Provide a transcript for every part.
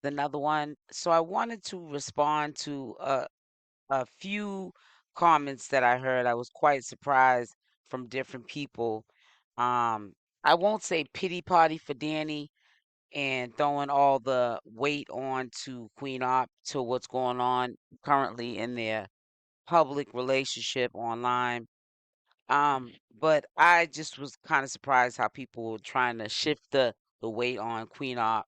another one. So I wanted to respond to a few comments that I heard. I was quite surprised from different people. Um, I won't say pity party for Danny and throwing all the weight on to Queen Opp to what's going on currently in their public relationship online. But I just was kind of surprised how people were trying to shift the weight on Queen Opp.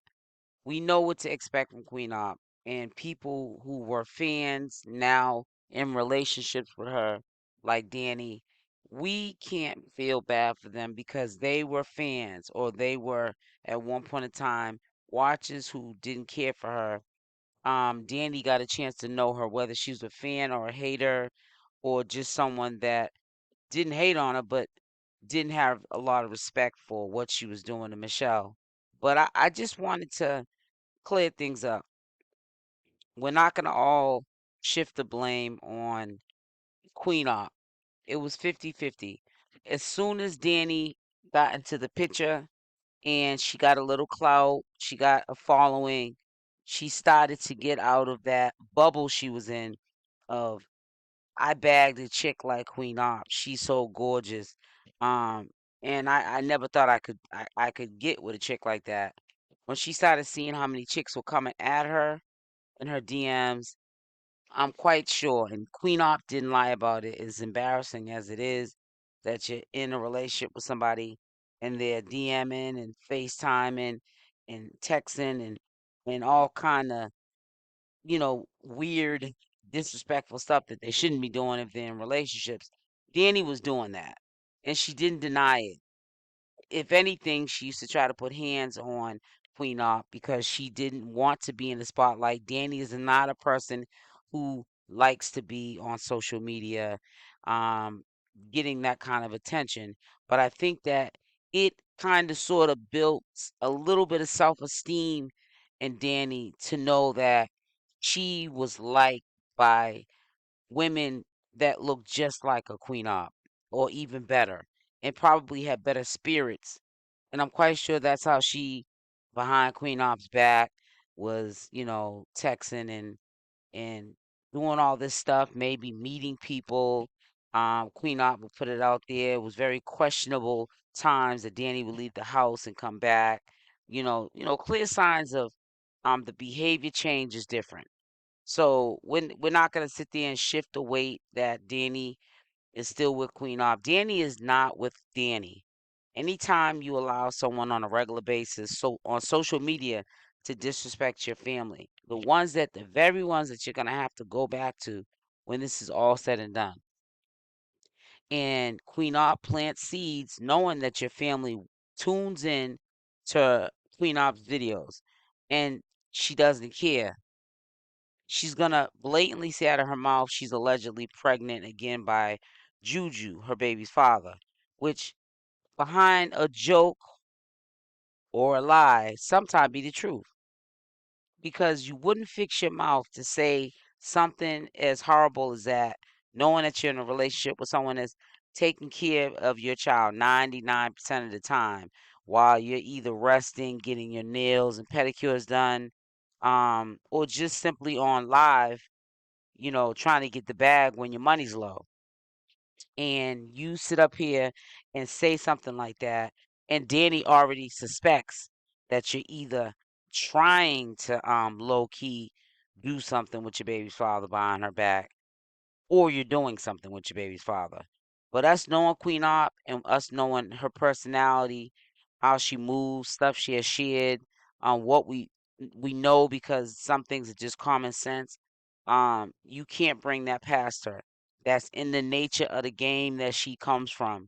We know what to expect from Queen Opp, and people who were fans now in relationships with her, like Danny, we can't feel bad for them because they were fans or they were at one point in time watchers who didn't care for her. Danny got a chance to know her, whether she was a fan or a hater or just someone that didn't hate on her, but didn't have a lot of respect for what she was doing to Michelle. But I just wanted to clear things up. We're not going to all shift the blame on Queen Op. It was 50-50. As soon as Danny got into the picture and she got a little clout, she got a following, she started to get out of that bubble she was in of I bagged a chick like Queen Op. She's so gorgeous. Um, and I never thought I could get with a chick like that. When she started seeing how many chicks were coming at her in her DMs, I'm quite sure, and Queen Op didn't lie about it, as embarrassing as it is that you're in a relationship with somebody and they're DMing and FaceTiming and texting and all kind of, weird, disrespectful stuff that they shouldn't be doing if they're in relationships. Danny was doing that, and she didn't deny it. If anything, she used to try to put hands on Queen Opp because she didn't want to be in the spotlight. Danny is not a person who likes to be on social media, um, getting that kind of attention. But I think that it kind of sort of built a little bit of self esteem in Danny to know that she was liked by women that looked just like a Queen Opp or even better and probably had better spirits, and I'm quite sure that's how she, behind Queen Opp's back, was, texting and doing all this stuff, maybe meeting people. Queen Opp would put it out there. It was very questionable times that Danny would leave the house and come back. Clear signs of the behavior change is different. So we're not gonna sit there and shift the weight that Danny is still with Queen Opp. Danny is not with Danny. Anytime you allow someone on a regular basis, so on social media, to disrespect your family, the very ones that you're gonna have to go back to when this is all said and done. And Queen Opp plants seeds knowing that your family tunes in to Queen Opp's videos and she doesn't care. She's gonna blatantly say out of her mouth she's allegedly pregnant again by Juju, her baby's father, which behind a joke or a lie sometimes be the truth. Because you wouldn't fix your mouth to say something as horrible as that, knowing that you're in a relationship with someone that's taking care of your child 99% of the time while you're either resting, getting your nails and pedicures done, or just simply on live, trying to get the bag when your money's low. And you sit up here and say something like that, and Danny already suspects that you're either trying to low key do something with your baby's father behind her back, or you're doing something with your baby's father. But us knowing Queen Op and us knowing her personality, how she moves, stuff she has shared, what we know because some things are just common sense. You can't bring that past her. That's in the nature of the game that she comes from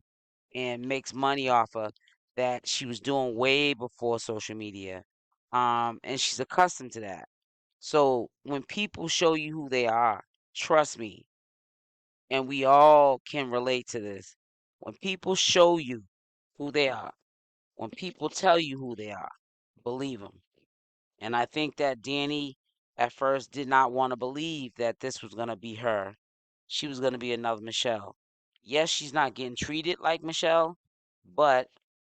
and makes money off of that she was doing way before social media. And she's accustomed to that. So when people show you who they are, trust me, and we all can relate to this. When people show you who they are, when people tell you who they are, believe them. And I think that Danny at first did not want to believe that this was going to be her. She was going to be another Michelle. Yes, she's not getting treated like Michelle, but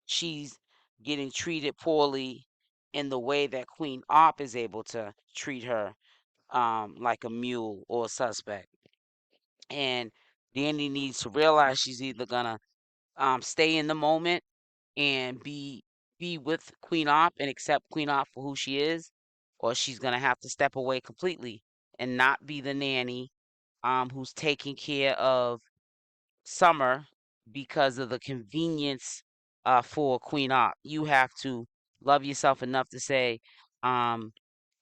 she's getting treated poorly in the way that Queen Opp is able to treat her like a mule or a suspect. And Dani needs to realize she's either gonna stay in the moment and be with Queen Opp and accept Queen Opp for who she is, or she's gonna have to step away completely and not be the nanny who's taking care of Summer because of the convenience for Queen Opp. You have to love yourself enough to say, um,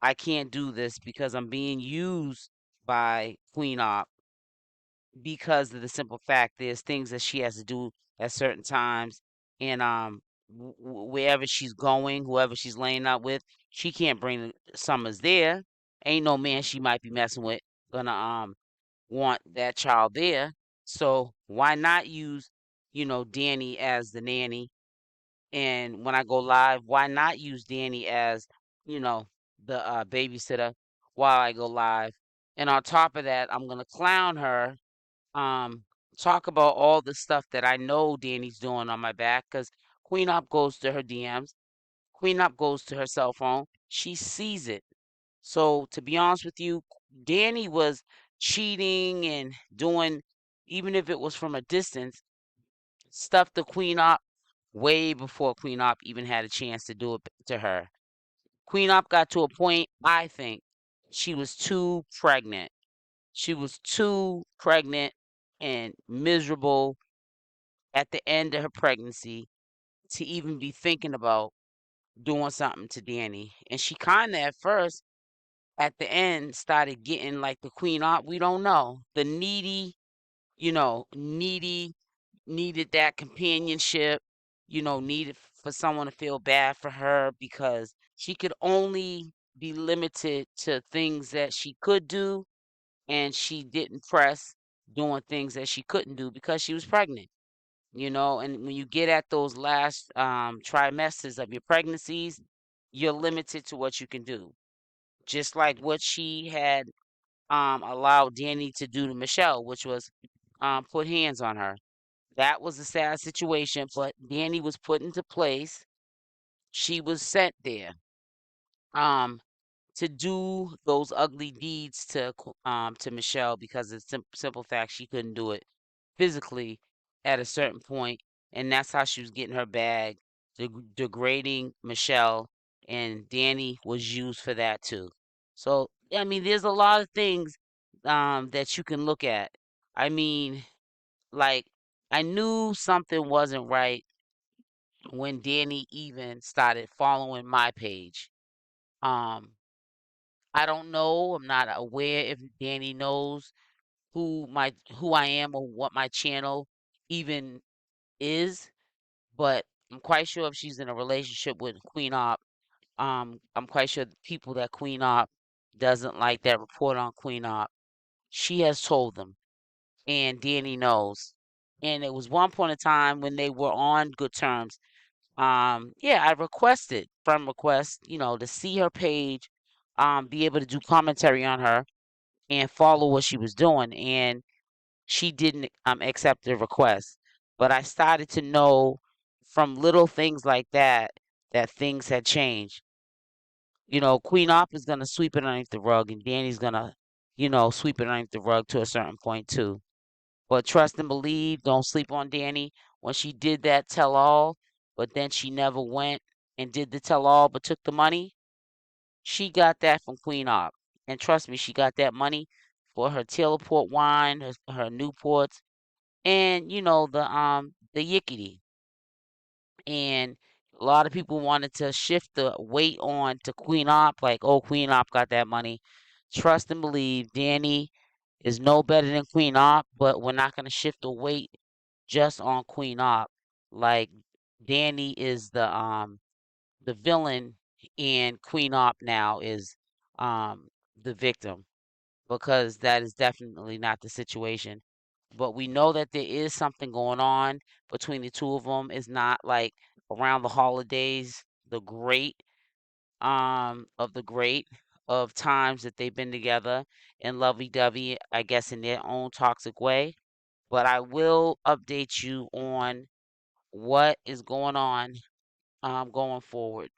I can't do this because I'm being used by Queen Opp, because of the simple fact there's things that she has to do at certain times, and wherever she's going, whoever she's laying out with, she can't bring the Summers there. Ain't no man she might be messing with gonna want that child there. So why not use, Dani as the nanny? And when I go live, why not use Dani as, you know, the babysitter while I go live? And on top of that, I'm gonna clown her, um, talk about all the stuff that I know Dani's doing on my back, because Queen Up goes to her DMs, Queen Up goes to her cell phone, she sees it. So to be honest with you, Dani was cheating and doing, even if it was from a distance, stuff to Queen Op way before Queen Op even had a chance to do it to her. Queen Op got to a point, I think, she was too pregnant. She was too pregnant and miserable at the end of her pregnancy to even be thinking about doing something to Dani. And she kind of at first, at the end, started getting like the Queen Aunt. We don't know. The needy, needed that companionship, needed for someone to feel bad for her because she could only be limited to things that she could do, and she didn't press doing things that she couldn't do because she was pregnant. And when you get at those last trimesters of your pregnancies, you're limited to what you can do. Just like what she had allowed Dani to do to Michelle, which was put hands on her. That was a sad situation, but Dani was put into place. She was sent there um, to do those ugly deeds to Michelle, because of the simple fact she couldn't do it physically at a certain point, and that's how she was getting her bag, degrading Michelle, and Dani was used for that too. So I mean, there's a lot of things that you can look at. I mean, like, I knew something wasn't right when Dani even started following my page. Um, I don't know. I'm not aware if Dani knows who I am or what my channel even is, but I'm quite sure if she's in a relationship with Queen Op, I'm quite sure the people that Queen Op doesn't like, that report on Queen Op, she has told them, and Dani knows. And it was one point in time when they were on good terms. Yeah, I requested from request, to see her page, be able to do commentary on her and follow what she was doing. And she didn't accept the request. But I started to know from little things like that things had changed. Queen Op is gonna sweep it underneath the rug, and Dani's gonna, sweep it underneath the rug to a certain point too. But trust and believe, don't sleep on Dani. When she did that tell all, but then she never went and did the tell all but took the money, she got that from Queen Op. And trust me, she got that money for her Taylor Port wine, her Newports, and the Yickety. And a lot of people wanted to shift the weight on to Queen Op, like, oh, Queen Op got that money. Trust and believe, Dani is no better than Queen Op, but we're not going to shift the weight just on Queen Op. Like, Dani is the villain, and Queen Op now is the victim, because that is definitely not the situation. But we know that there is something going on between the two of them. It's not like around the holidays, the great of the great of times that they've been together in lovey-dovey, I guess, in their own toxic way. But I will update you on what is going on going forward.